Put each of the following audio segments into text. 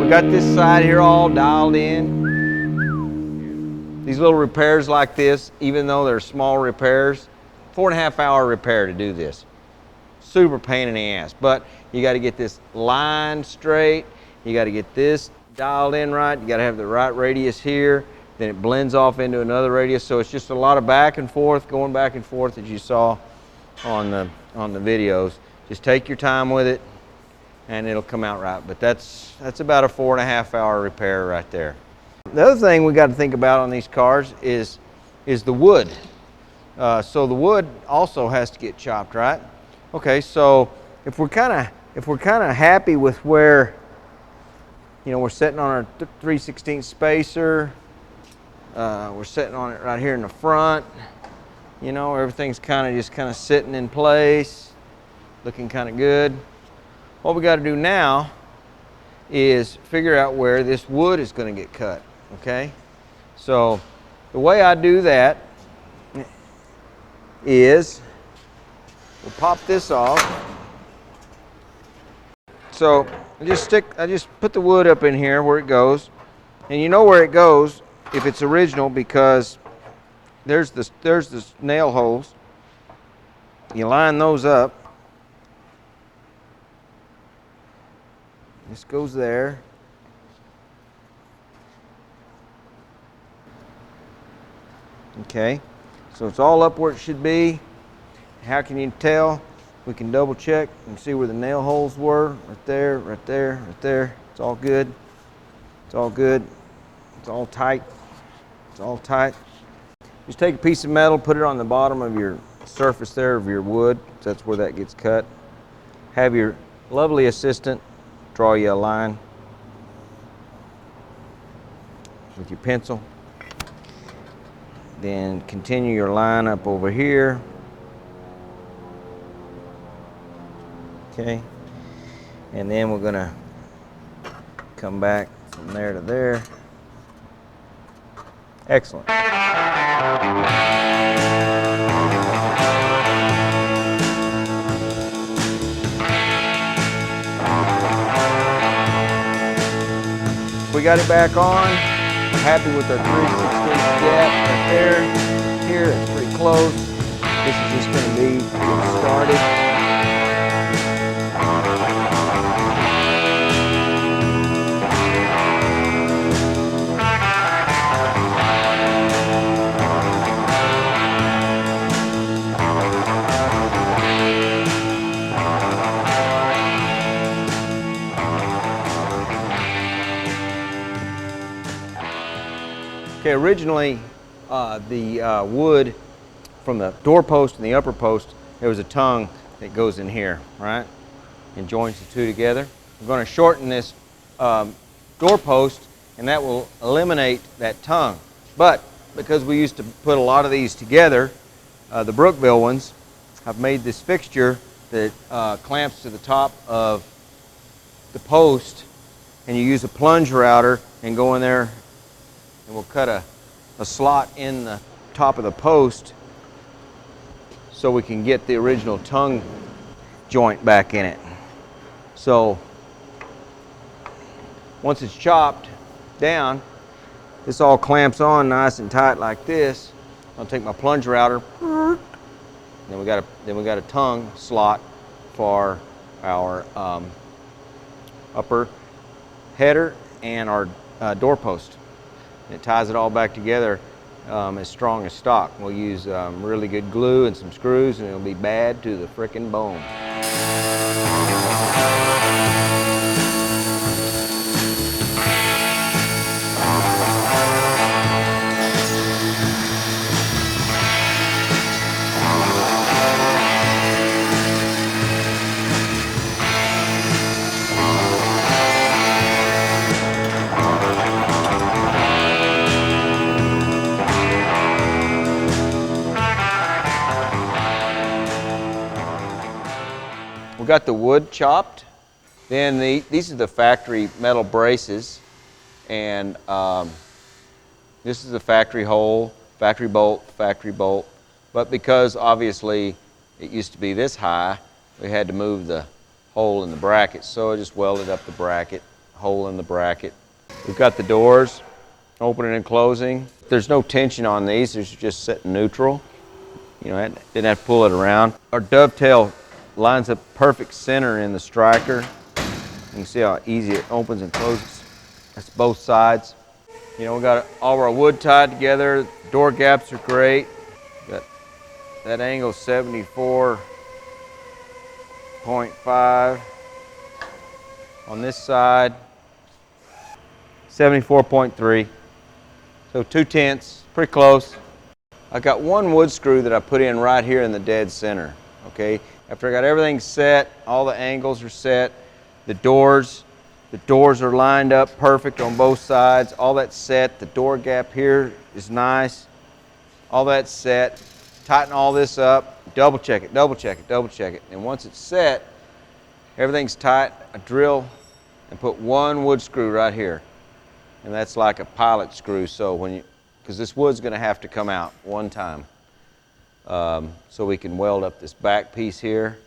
I've got this side here all dialed in. These little repairs like this, even though they're small repairs, 4.5 hour repair to do this. Super pain in the ass, but you got to get this line straight. You got to get this dialed in right. You got to have the right radius here. Then it blends off into another radius. So it's just a lot of back and forth, going back and forth as you saw on the videos. Just take your time with it and it'll come out right. But that's about a 4.5 hour repair right there. The other thing we got to think about on these cars is the wood. So the wood also has to get chopped, right? Okay, so if we're kind of happy with where, you know, we're sitting on our 3/16 spacer, we're sitting on it right here in the front. You know, everything's just kind of sitting in place, looking kind of good. What we got to do now is figure out where this wood is going to get cut. Okay, so the way I do that is we'll pop this off. So I just put the wood up in here where it goes, and you know where it goes if it's original because there's the nail holes. You line those up. This goes there. Okay, so it's all up where it should be. How can you tell? We can double check and see where the nail holes were. Right there, right there, right there. It's all good. It's all good. It's all tight. It's all tight. Just take a piece of metal, put it on the bottom of your surface there of your wood. That's where that gets cut. Have your lovely assistant draw you a line with your pencil. Then continue your line up over here. Okay. And then we're gonna come back from there to there. Excellent. We got it back on. I'm happy with our 3/16 gap right there. Here, it's pretty close. This is just going to be getting started. Okay, originally the wood from the door post and the upper post, there was a tongue that goes in here, right? And joins the two together. We're going to shorten this door post and that will eliminate that tongue. But because we used to put a lot of these together, the Brookville ones, I've made this fixture that clamps to the top of the post, and you use a plunge router and go in there and we'll cut a slot in the top of the post so we can get the original tongue joint back in it. So once it's chopped down, this all clamps on nice and tight like this. I'll take my plunge router, and then we got a tongue slot for our upper header and our doorpost. It ties it all back together as strong as stock. We'll use really good glue and some screws, and it'll be bad to the frickin' bone. Got the wood chopped. Then these are the factory metal braces, and this is the factory hole, factory bolt. But because obviously it used to be this high, we had to move the hole in the bracket, so I just welded up the bracket hole in the bracket. We've got the doors opening and closing. There's no tension on these, these are just set neutral. You know, didn't have to pull it around. Our dovetail lines up perfect center in the striker. You can see how easy it opens and closes. That's both sides. You know, we got all of our wood tied together. Door gaps are great. Got that angle 74.5. On this side, 74.3. So 2/10, pretty close. I got one wood screw that I put in right here in the dead center. Okay, after I got everything set, all the angles are set, the doors are lined up perfect on both sides, all that's set. The door gap here is nice, all that's set. Tighten all this up, double check it, double check it, double check it. And once it's set, everything's tight, I drill and put one wood screw right here. And that's like a pilot screw, so when you, because this wood's going to have to come out one time. So we can weld up this back piece here,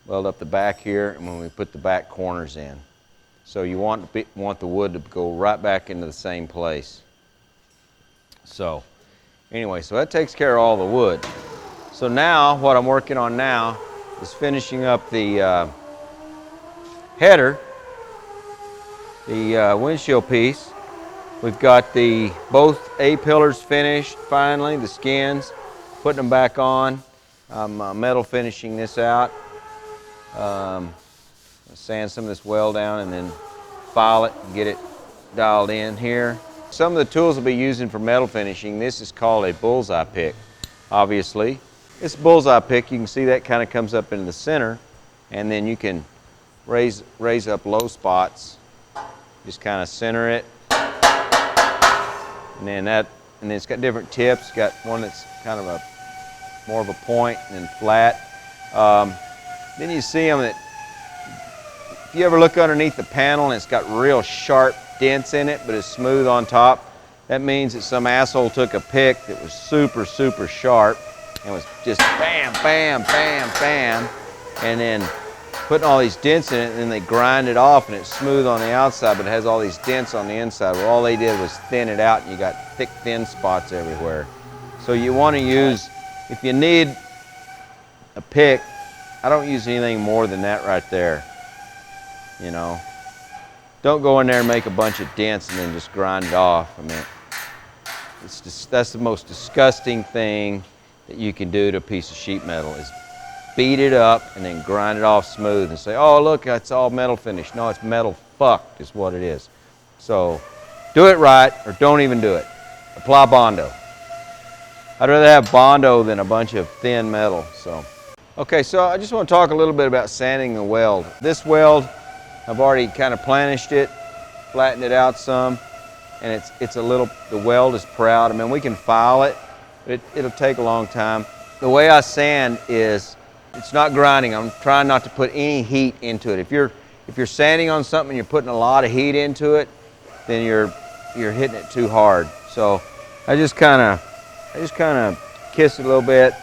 weld up the back here, and when we put the back corners in. So you want the wood to go right back into the same place. So anyway, so that takes care of all the wood. So now what I'm working on now is finishing up the header, the windshield piece. We've got both A-pillars finished finally, the skins, putting them back on. I'm metal finishing this out. Sand some of this weld down and then file it and get it dialed in here. Some of the tools we'll be using for metal finishing, this is called a bullseye pick, obviously. This bullseye pick, you can see that kind of comes up into the center, and then you can raise up low spots. Just kind of center it. And then it's got different tips. Got one that's kind of more of a point and then flat. Then you see them that, if you ever look underneath the panel and it's got real sharp dents in it, but it's smooth on top, that means that some asshole took a pick that was super, super sharp and was just bam, bam, bam, bam, and then putting all these dents in it, and then they grind it off and it's smooth on the outside, but it has all these dents on the inside. Well, all they did was thin it out and you got thick, thin spots everywhere. So you want to use, if you need a pick, I don't use anything more than that right there. You know, don't go in there and make a bunch of dents and then just grind it off. I mean, it's just, that's the most disgusting thing that you can do to a piece of sheet metal is beat it up and then grind it off smooth and say, oh look, it's all metal finish. No, it's metal fucked is what it is. So do it right or don't even do it. Apply Bondo. I'd rather have Bondo than a bunch of thin metal. So, okay, so I just want to talk a little bit about sanding the weld. This weld, I've already kind of planished it, flattened it out some, and it's a little, the weld is proud. I mean, we can file it, but it'll take a long time. The way I sand is, it's not grinding. I'm trying not to put any heat into it. If you're sanding on something and you're putting a lot of heat into it, then you're hitting it too hard. So I just kind of kiss it a little bit.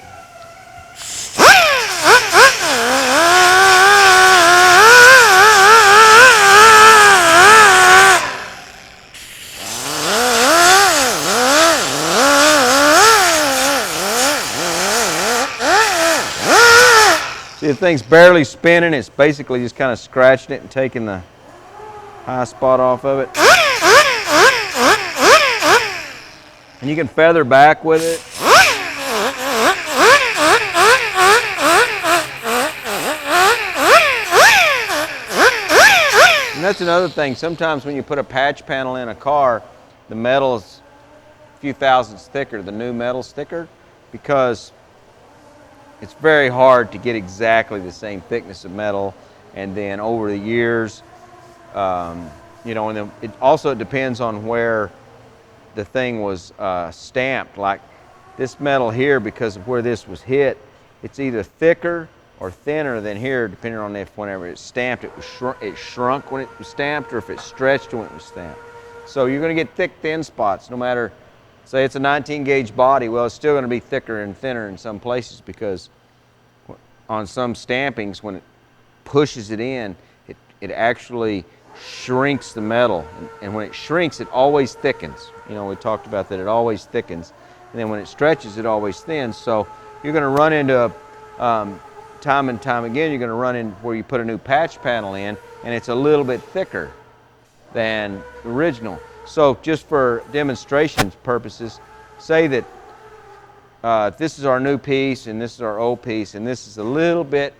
See, the thing's barely spinning. It's basically just kind of scratching it and taking the high spot off of it. And you can feather back with it. And that's another thing. Sometimes when you put a patch panel in a car, the metal is a few thousandths thicker, the new metal's thicker, because it's very hard to get exactly the same thickness of metal, and then over the years, you know, and then it also depends on where the thing was stamped. Like this metal here, because of where this was hit, it's either thicker or thinner than here, depending on if whenever it's stamped, it shrunk when it was stamped, or if it stretched when it was stamped. So you're going to get thick, thin spots, no matter. Say it's a 19 gauge body, well, it's still going to be thicker and thinner in some places, because on some stampings, when it pushes it in, it actually shrinks the metal. And when it shrinks, it always thickens. You know, we talked about that, it always thickens. And then when it stretches, it always thins. So you're going to run into, time and time again, you're going to run in where you put a new patch panel in, and it's a little bit thicker than the original. So just for demonstration purposes, say that this is our new piece, and this is our old piece, and this is a little bit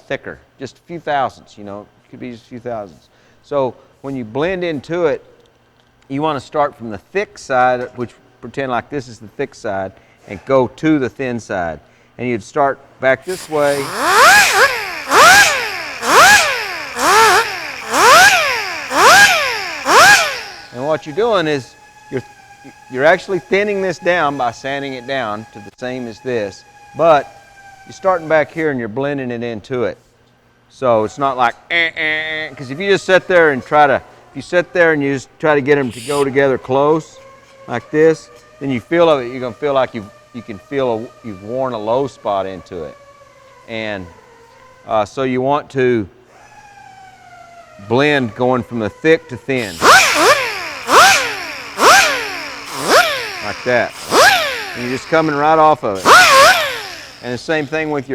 thicker, just a few thousandths, you know, it could be just a few thousandths. So when you blend into it, you want to start from the thick side, which pretend like this is the thick side, and go to the thin side. And you'd start back this way. And what you're doing is you're actually thinning this down by sanding it down to the same as this, but you're starting back here and you're blending it into it. So it's not like, because if you just sit there and if you sit there and you just try to get them to go together close, like this, then you feel of it, you're going to feel like you've worn a low spot into it. And so you want to blend going from the thick to thin. Like that. And you're just coming right off of it. And the same thing with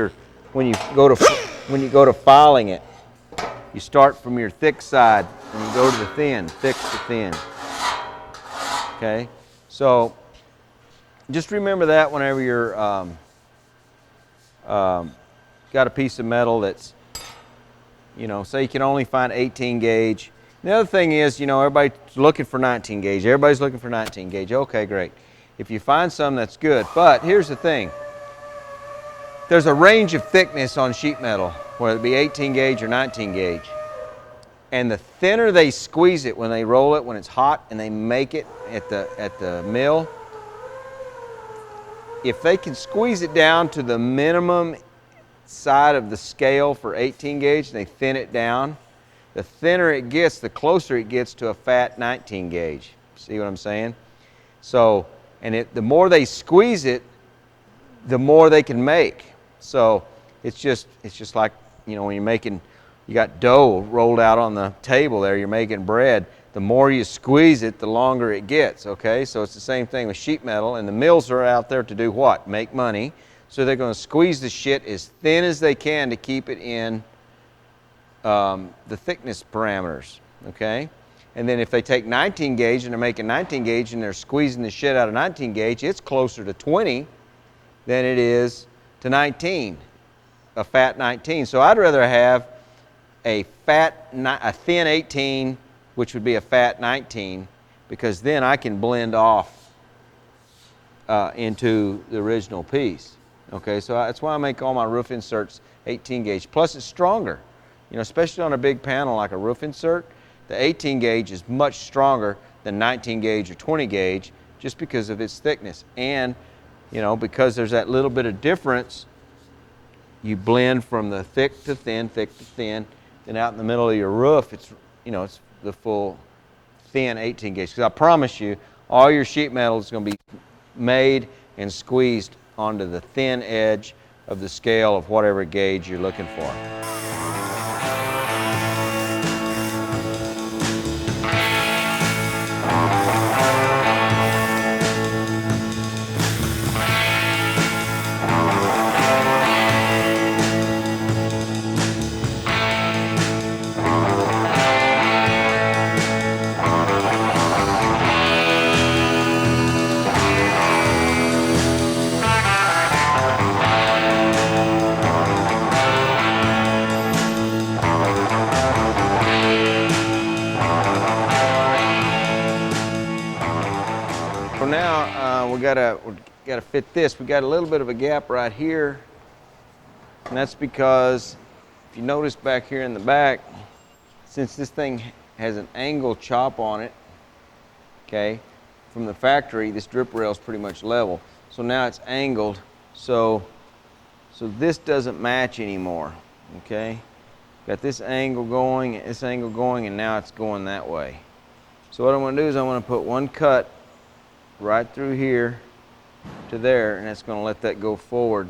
when you go to filing it, you start from your thick side and you go to the thin, thick to thin. Okay? So just remember that whenever you're got a piece of metal that's, you know, say you can only find 18 gauge. The other thing is, you know, everybody's looking for 19 gauge. Everybody's looking for 19 gauge. Okay, great. If you find some, that's good. But here's the thing. There's a range of thickness on sheet metal, whether it be 18 gauge or 19 gauge. And the thinner they squeeze it when they roll it, when it's hot and they make it at the mill, if they can squeeze it down to the minimum side of the scale for 18 gauge, and they thin it down, the thinner it gets, the closer it gets to a fat 19 gauge. See what I'm saying? So, and the more they squeeze it, the more they can make. So it's just like, you know, when you got dough rolled out on the table there, you're making bread. The more you squeeze it, the longer it gets, okay? So it's the same thing with sheet metal, and the mills are out there to do what? Make money. So they're going to squeeze the shit as thin as they can to keep it in the thickness parameters, okay? And then if they take 19 gauge and they're making 19 gauge and they're squeezing the shit out of 19 gauge, it's closer to 20 than it is to 19, a fat 19. So I'd rather have a thin 18, which would be a fat 19, because then I can blend off into the original piece. Okay, so that's why I make all my roof inserts 18 gauge. Plus it's stronger, you know, especially on a big panel like a roof insert. The 18 gauge is much stronger than 19 gauge or 20 gauge just because of its thickness. And, you know, because there's that little bit of difference, you blend from the thick to thin, then out in the middle of your roof, it's, you know, it's the full thin 18 gauge. Because I promise you, all your sheet metal is going to be made and squeezed onto the thin edge of the scale of whatever gauge you're looking for. We gotta fit this. We got a little bit of a gap right here, and that's because if you notice back here in the back, since this thing has an angle chop on it, okay, from the factory, this drip rail is pretty much level. So now it's angled, so this doesn't match anymore, okay? Got this angle going, and now it's going that way. So what I'm gonna do is I'm gonna put one cut right through here to there, and it's going to let that go forward,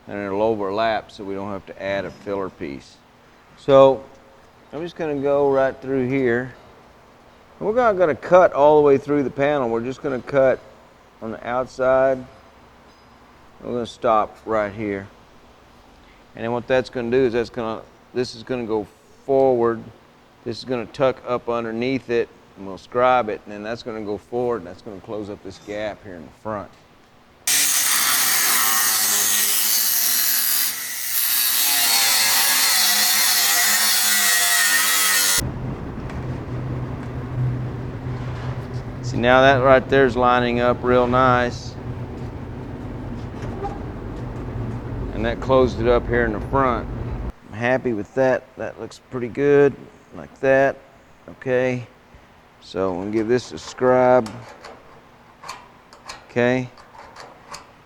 and it'll overlap so we don't have to add a filler piece. So I'm just going to go right through here. We're not going to cut all the way through the panel. We're just going to cut on the outside. We're going to stop right here. And then what that's going to do is this is going to go forward. This is going to tuck up underneath it, and we'll scribe it, and then that's going to go forward, and that's going to close up this gap here in the front. See, now that right there is lining up real nice. And that closed it up here in the front. I'm happy with that. That looks pretty good, like that. Okay. So I'm gonna give this a scribe. Okay.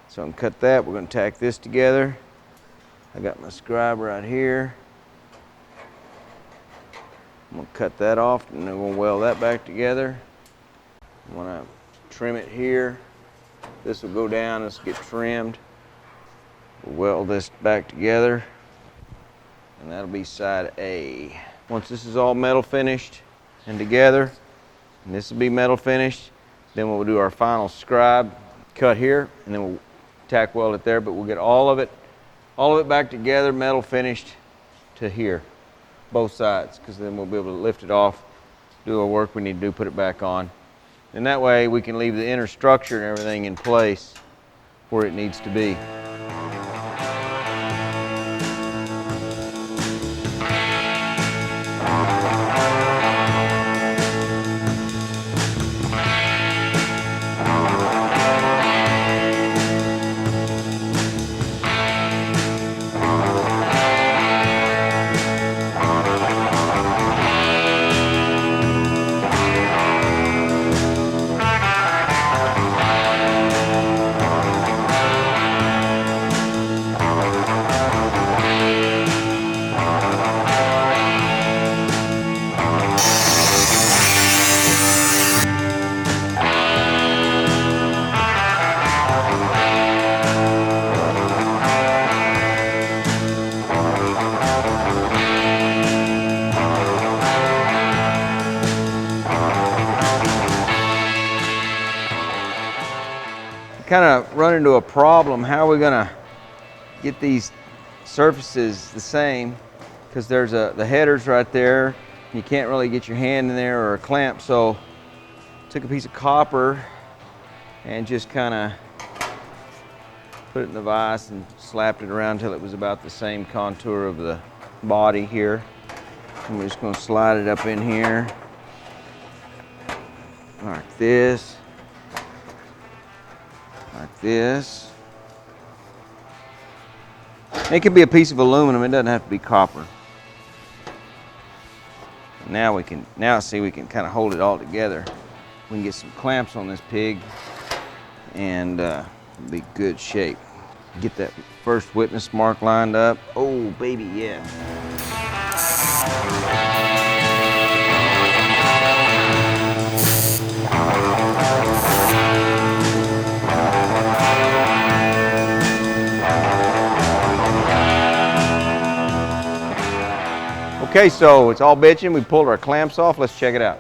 So I'm gonna cut that. We're gonna tack this together. I got my scribe right here. I'm gonna cut that off, and then we'll weld that back together. When I trim it here, this will go down, this will get trimmed. We'll weld this back together, and that'll be side A. Once this is all metal finished and together, and this will be metal finished, then we'll do our final scribe cut here, and then we'll tack weld it there, but we'll get all of it back together, metal finished to here, both sides, because then we'll be able to lift it off, do our work we need to do, put it back on. And that way we can leave the inner structure and everything in place where it needs to be. Kind of run into a problem. How are we going to get these surfaces the same? Because there's the header's right there. You can't really get your hand in there or a clamp. So took a piece of copper and just kind of put it in the vise and slapped it around until it was about the same contour of the body here. And we're just going to slide it up in here like this. Like this. It could be a piece of aluminum, it doesn't have to be copper. Now we can kind of hold it all together. We can get some clamps on this pig and be good shape. Get that first witness mark lined up. Oh baby, yeah. Okay, so it's all bitching. We pulled our clamps off. Let's check it out.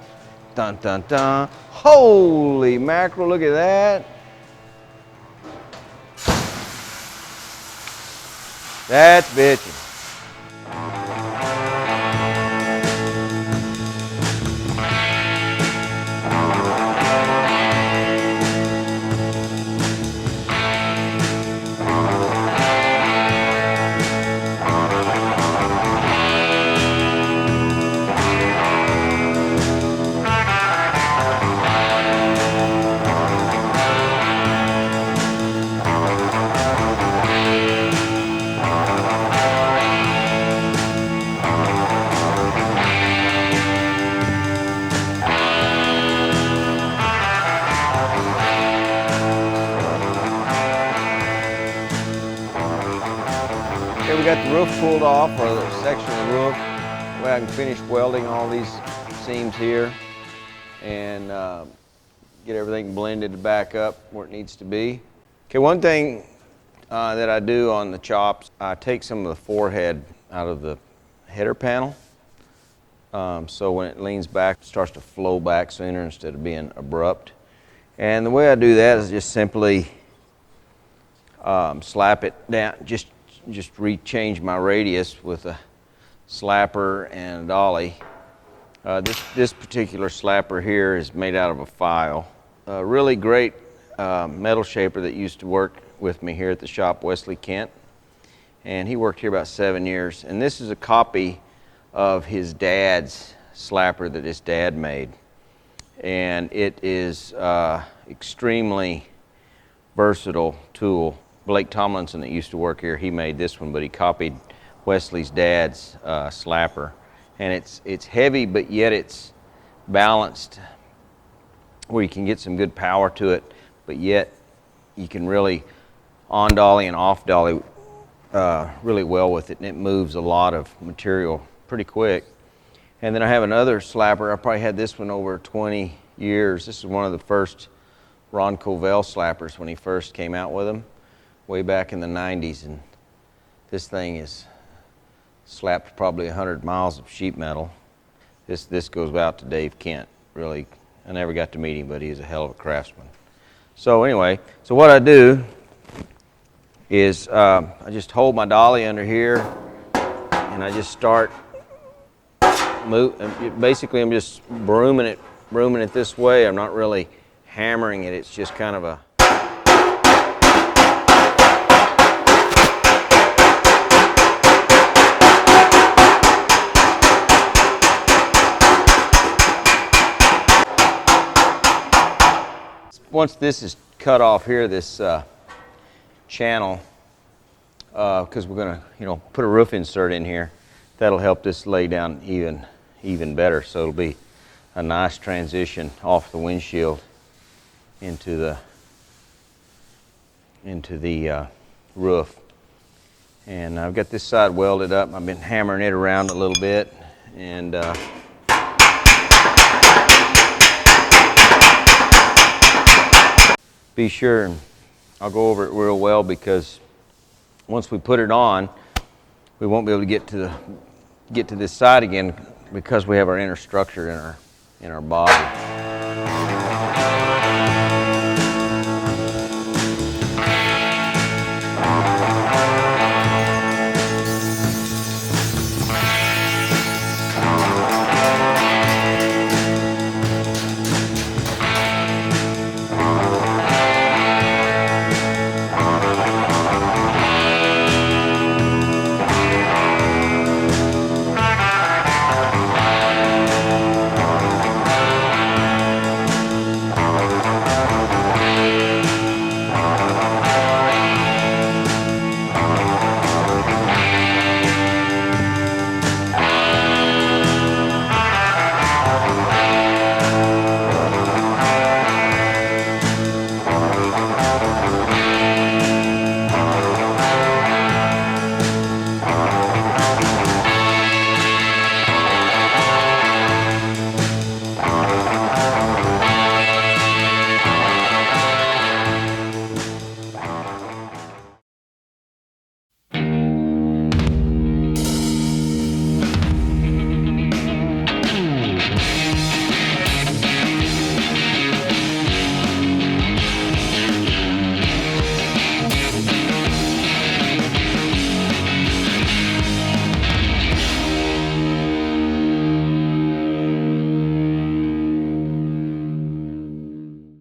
Dun, dun, dun. Holy mackerel, look at that. That's bitching. Okay, we got the roof pulled off, or the section of the roof. That way I can finish welding all these seams here and get everything blended back up where it needs to be. Okay, one thing that I do on the chops, I take some of the forehead out of the header panel, So when it leans back, it starts to flow back sooner instead of being abrupt. And the way I do that is just simply slap it down, just rechange my radius with a slapper and a dolly. This particular slapper here is made out of a file. A really great metal shaper that used to work with me here at the shop, Wesley Kent, and he worked here about 7 years. And this is a copy of his dad's slapper that his dad made, and it is extremely versatile tool. Blake Tomlinson that used to work here, he made this one, but he copied Wesley's dad's slapper, and it's heavy, but yet it's balanced where you can get some good power to it, but yet you can really on dolly and off dolly really well with it, and it moves a lot of material pretty quick. And then I have another slapper. I probably had this one over 20 years. This is one of the first Ron Covell slappers when he first came out with them way back in the 90s, and this thing is slapped probably 100 miles of sheet metal. This goes out to Dave Kent. Really, I never got to meet him, but he's a hell of a craftsman. So anyway, so what I do is I just hold my dolly under here, and I just start basically I'm just brooming it this way. I'm not really hammering it. It's just kind of a once this is cut off here, this channel, because we're going to, put a roof insert in here, that'll help this lay down even better. So it'll be a nice transition off the windshield into the roof. And I've got this side welded up. I've been hammering it around a little bit, and be sure, and I'll go over it real well, because once we put it on, we won't be able to get to this side again, because we have our inner structure in our body.